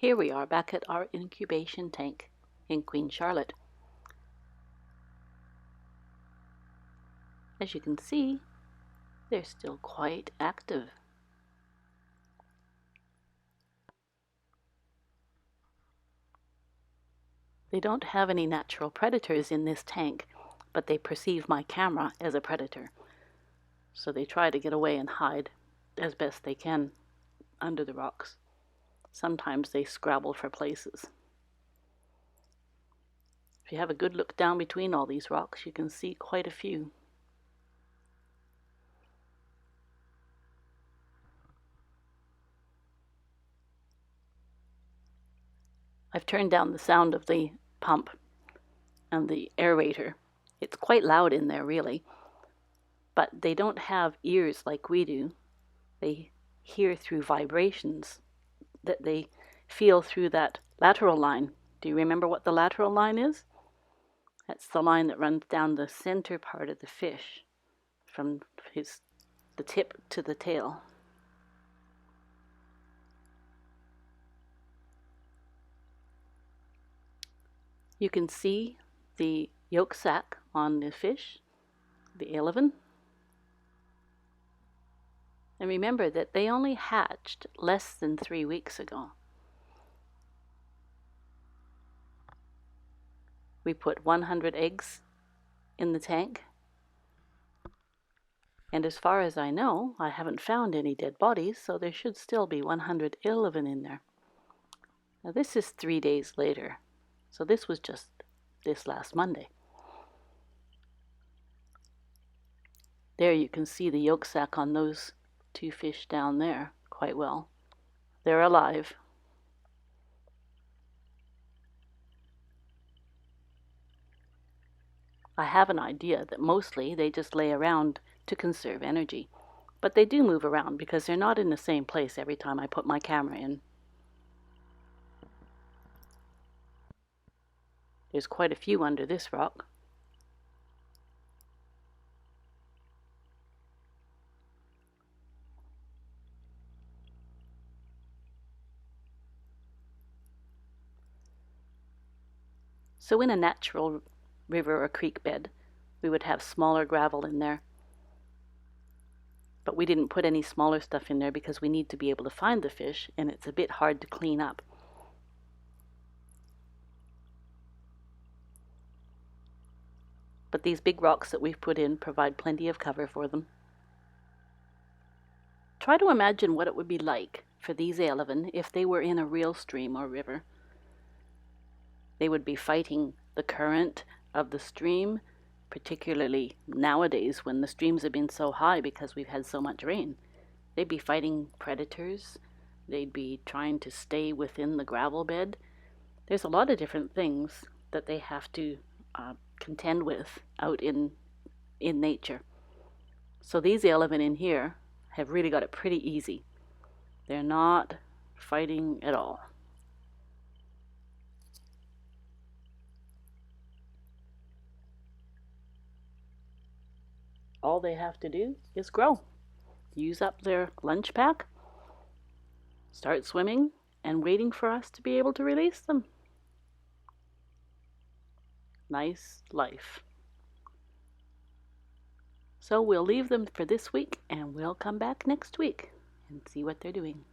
Here we are back at our incubation tank in Queen Charlotte. As you can see, they're still quite active. They don't have any natural predators in this tank, but they perceive my camera as a predator. So they try to get away and hide as best they can under the rocks. Sometimes they scrabble for places. If you have a good look down between all these rocks, you can see quite a few. I've turned down the sound of the pump and the aerator. It's quite loud in there, really. But they don't have ears like we do. They hear through vibrations that they feel through that lateral line. Do you remember what the lateral line is? That's the line that runs down the center part of the fish from the tip to the tail. You can see the yolk sac on the fish, the eleven. And remember that they only hatched less than 3 weeks ago. We put 100 eggs in the tank. And as far as I know, I haven't found any dead bodies, so there should still be 111 in there. Now this is 3 days later, so this was just this last Monday. There you can see the yolk sac on those 2 fish down there quite well. They're alive. I have an idea that mostly they just lay around to conserve energy, but they do move around because they're not in the same place every time I put my camera in. There's quite a few under this rock. So in a natural river or creek bed, we would have smaller gravel in there. But we didn't put any smaller stuff in there because we need to be able to find the fish, and it's a bit hard to clean up. But these big rocks that we've put in provide plenty of cover for them. Try to imagine what it would be like for these 11 if they were in a real stream or river. They would be fighting the current of the stream, particularly nowadays when the streams have been so high because we've had so much rain. They'd be fighting predators. They'd be trying to stay within the gravel bed. There's a lot of different things that they have to contend with out in nature. So these 11 in here have really got it pretty easy. They're not fighting at all. All they have to do is grow. Use up their lunch pack, start swimming, and waiting for us to be able to release them. Nice life. So we'll leave them for this week, and we'll come back next week and see what they're doing.